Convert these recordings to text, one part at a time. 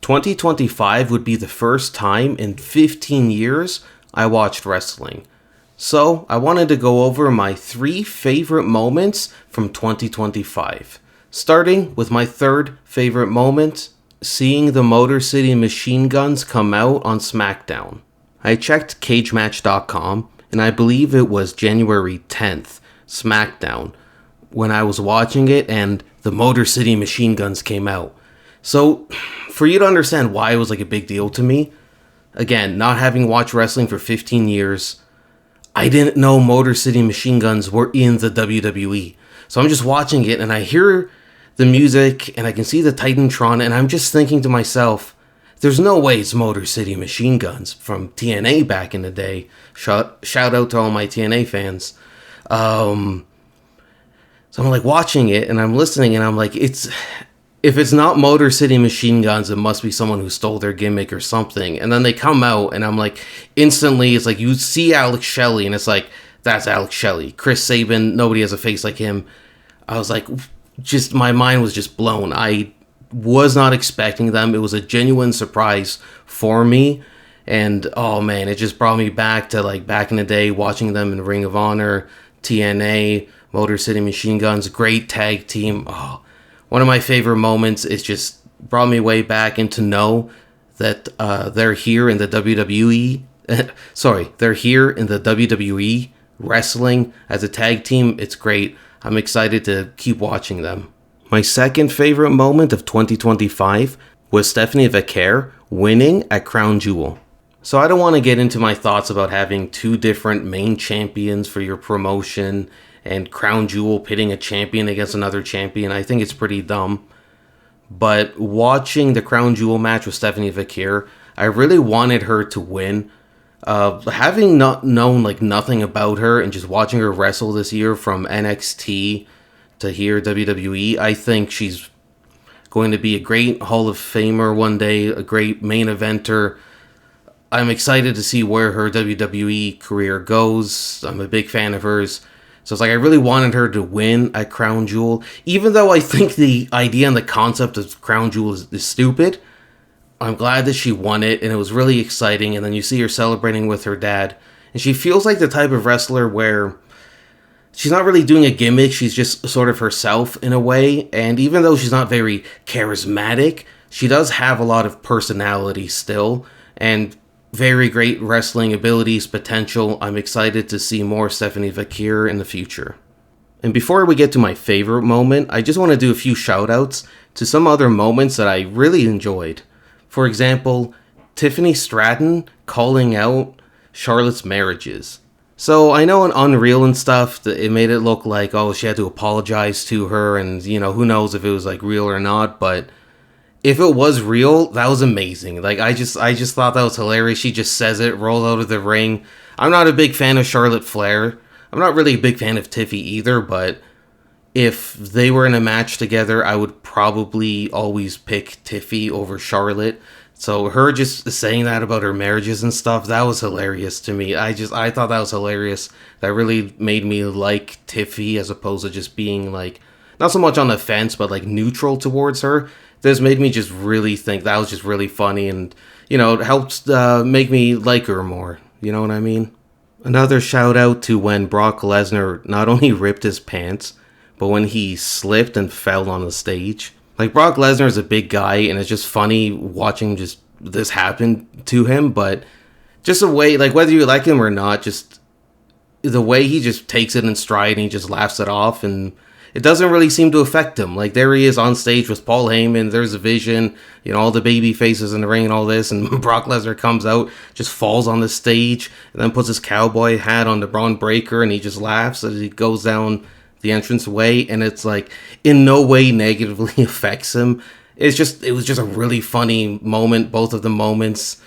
2025 would be the first time in 15 years I watched wrestling. So I wanted to go over my 3 favorite moments from 2025. Starting with my third favorite moment, seeing the Motor City Machine Guns come out on SmackDown. I checked cagematch.com and I believe it was January 10th, SmackDown, when I was watching it and the Motor City Machine Guns came out. So, for you to understand why it was like a big deal to me, again, not having watched wrestling for 15 years, I didn't know Motor City Machine Guns were in the WWE. So I'm just watching it and I hear the music and I can see the Titantron and I'm just thinking to myself, there's no way it's Motor City Machine Guns from TNA back in the day. Shout out to all my TNA fans. So I'm like watching it and I'm listening and I'm like, if it's not Motor City Machine Guns, it must be someone who stole their gimmick or something. And then they come out, and I'm like, instantly, it's like, you see Alex Shelley, and it's like, that's Alex Shelley. Chris Sabin, nobody has a face like him. I was like, my mind was just blown. I was not expecting them. It was a genuine surprise for me. And, oh man, it just brought me back to, like, back in the day, watching them in Ring of Honor, TNA, Motor City Machine Guns, great tag team. Oh, one of my favorite moments. Is just brought me way back, and to know that they're here in the WWE. They're here in the WWE wrestling as a tag team. It's great. I'm excited to keep watching them. My second favorite moment of 2025 was Stephanie Vaquer winning at Crown Jewel. So I don't want to get into my thoughts about having 2 different main champions for your promotion and Crown Jewel pitting a champion against another champion. I think it's pretty dumb. But watching the Crown Jewel match with Stephanie Vaquer, I really wanted her to win. Having not known like nothing about her and just watching her wrestle this year from NXT to here WWE, I think she's going to be a great Hall of Famer one day, a great main eventer. I'm excited to see where her WWE career goes. I'm a big fan of hers. So it's like I really wanted her to win at Crown Jewel. Even though I think the idea and the concept of Crown Jewel is stupid, I'm glad that she won it, and it was really exciting. And then you see her celebrating with her dad. And she feels like the type of wrestler where she's not really doing a gimmick, she's just sort of herself in a way. And even though she's not very charismatic, she does have a lot of personality still. And very great wrestling abilities, potential. I'm excited to see more Stephanie Vaquer in the future. And before we get to my favorite moment, I just want to do a few shout outs to some other moments that I really enjoyed. For example, Tiffany Stratton calling out Charlotte's marriages. So I know in Unreal and stuff, it made it look like, oh, she had to apologize to her, and who knows if it was like real or not, but if it was real, that was amazing. Like, I just thought that was hilarious. She just says it, rolls out of the ring. I'm not a big fan of Charlotte Flair. I'm not really a big fan of Tiffy either, but if they were in a match together, I would probably always pick Tiffy over Charlotte. So her just saying that about her marriages and stuff, that was hilarious to me. I thought that was hilarious. That really made me like Tiffy as opposed to just being like, not so much on the fence, but like neutral towards her. This made me just really think that was just really funny, and, it helps make me like her more. You know what I mean? Another shout out to when Brock Lesnar not only ripped his pants, but when he slipped and fell on the stage. Like, Brock Lesnar is a big guy, and it's just funny watching just this happen to him, but just the way, like, whether you like him or not, just the way he just takes it in stride and he just laughs it off, and it doesn't really seem to affect him. Like, there he is on stage with Paul Heyman. There's a vision, all the baby faces in the ring and all this. And Brock Lesnar comes out, just falls on the stage, and then puts his cowboy hat on the Braun Breaker, and he just laughs as he goes down the entrance way. And it's like, in no way negatively affects him. It was just a really funny moment. Both of the moments.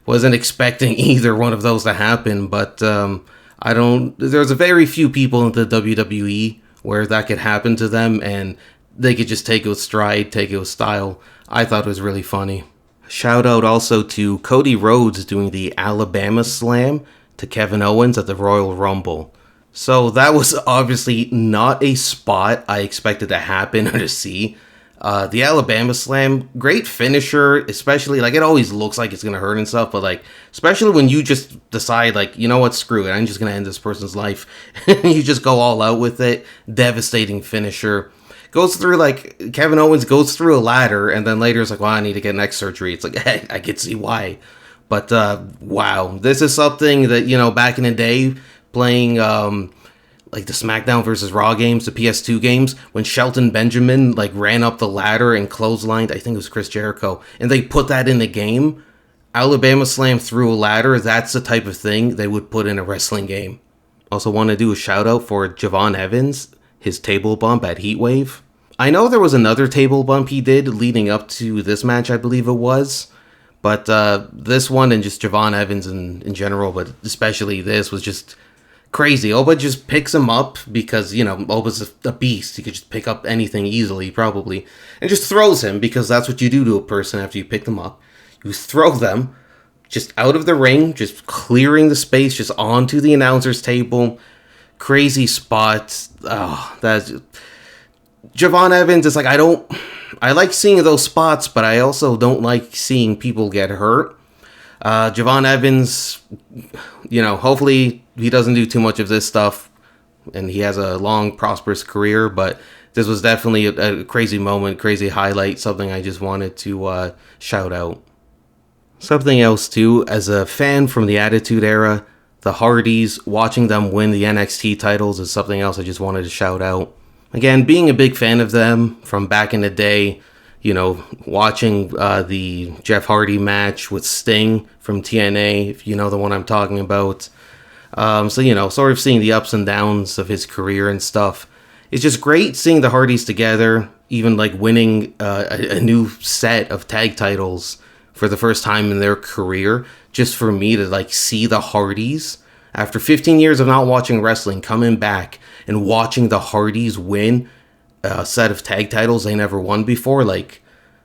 Wasn't expecting either one of those to happen, but there's a very few people in the WWE where that could happen to them, and they could just take it with stride, take it with style. I thought it was really funny. Shout out also to Cody Rhodes doing the Alabama Slam to Kevin Owens at the Royal Rumble. So that was obviously not a spot I expected to happen or to see. The Alabama Slam, great finisher, especially, like, it always looks like it's going to hurt and stuff, but, like, especially when you just decide, like, you know what, screw it, I'm just going to end this person's life. You just go all out with it. Devastating finisher. Goes through, like, Kevin Owens goes through a ladder, and then later is like, well, I need to get neck surgery. It's like, hey, I can see why. But, wow, this is something that, you know, back in the day, playing, like the SmackDown versus Raw games, the PS2 games, when Shelton Benjamin like ran up the ladder and clotheslined, I think it was Chris Jericho, and they put that in the game. Alabama Slam through a ladder, that's the type of thing they would put in a wrestling game. Also want to do a shout out for Javon Evans, his table bump at Heatwave. I know there was another table bump he did leading up to this match, I believe it was. But this one and just Javon Evans in general, but especially this, was just crazy. Oba just picks him up because, you know, Oba's a beast. He could just pick up anything easily, probably. And just throws him, because that's what you do to a person after you pick them up. You throw them just out of the ring, just clearing the space, just onto the announcer's table. Crazy spot. Oh, that's... Javon Evans is like, I like seeing those spots, but I also don't like seeing people get hurt. Javon Evans, you know, hopefully he doesn't do too much of this stuff and he has a long, prosperous career, but this was definitely a crazy moment, crazy highlight, something I just wanted to shout out. Something else, too, as a fan from the Attitude Era, the Hardyz, watching them win the NXT titles is something else I just wanted to shout out. Again, being a big fan of them from back in the day, you know, watching the Jeff Hardy match with Sting from TNA, if you know the one I'm talking about. So, you know, sort of seeing the ups and downs of his career and stuff. It's just great seeing the Hardys together, even like winning a new set of tag titles for the first time in their career. Just for me to like see the Hardys, after 15 years of not watching wrestling, coming back and watching the Hardys win a set of tag titles they never won before, like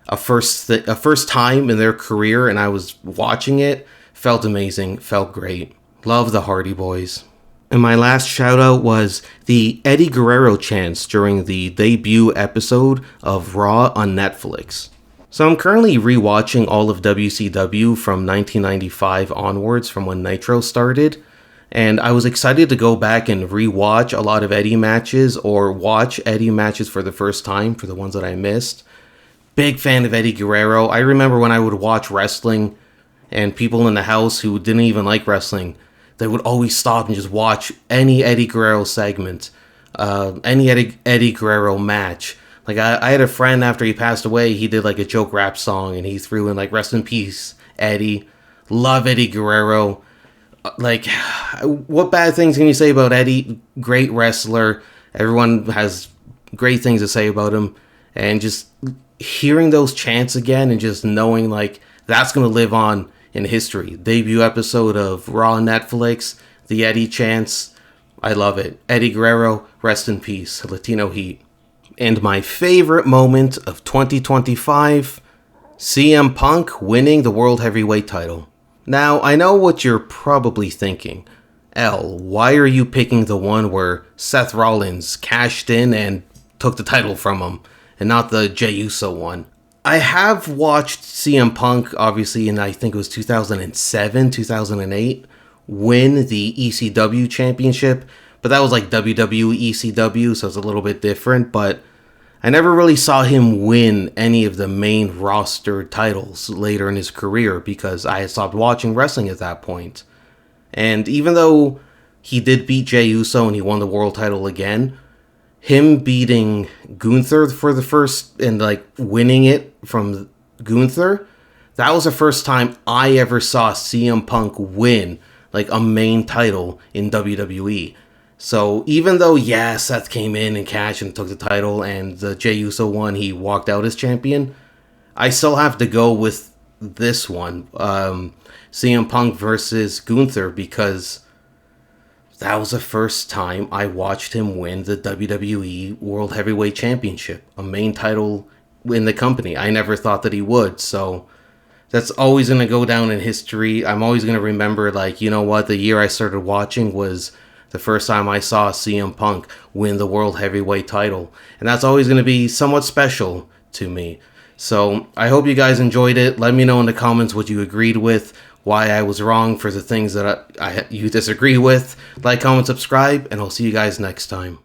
a first time in their career, and I was watching it, felt amazing, felt great. Love the Hardy Boys. And my last shout out was the Eddie Guerrero chants during the debut episode of Raw on Netflix. So I'm currently rewatching all of WCW from 1995 onwards, from when Nitro started. And I was excited to go back and rewatch a lot of Eddie matches, or watch Eddie matches for the first time for the ones that I missed. Big fan of Eddie Guerrero. I remember when I would watch wrestling and people in the house who didn't even like wrestling, they would always stop and just watch any Eddie Guerrero segment, any Eddie Guerrero match. Like I had a friend, after he passed away, he did like a joke rap song and he threw in like "Rest in Peace, Eddie." Love Eddie Guerrero. Like, what bad things can you say about Eddie? Great wrestler. Everyone has great things to say about him. And just hearing those chants again and just knowing, like, that's going to live on in history. Debut episode of Raw on Netflix, the Eddie chants. I love it. Eddie Guerrero, rest in peace. Latino Heat. And my favorite moment of 2025, CM Punk winning the World Heavyweight title. Now, I know what you're probably thinking. L, why are you picking the one where Seth Rollins cashed in and took the title from him, and not the Jey Uso one? I have watched CM Punk, obviously, in I think it was 2007, 2008, win the ECW championship, but that was like WWE ECW, so it's a little bit different, but I never really saw him win any of the main roster titles later in his career because I had stopped watching wrestling at that point. And even though he did beat Jey Uso and he won the world title again, him beating Gunther for the first, and like winning it from Gunther, that was the first time I ever saw CM Punk win like a main title in WWE. So even though, yeah, Seth came in and cashed and took the title, and the Jey Uso one, he walked out as champion, I still have to go with this one, CM Punk versus Gunther, because that was the first time I watched him win the WWE World Heavyweight Championship, a main title in the company. I never thought that he would, so that's always going to go down in history. I'm always going to remember, like, you know what, the year I started watching was the first time I saw CM Punk win the World Heavyweight title. And that's always going to be somewhat special to me. So I hope you guys enjoyed it. Let me know in the comments what you agreed with, why I was wrong for the things that you disagree with. Like, comment, subscribe, and I'll see you guys next time.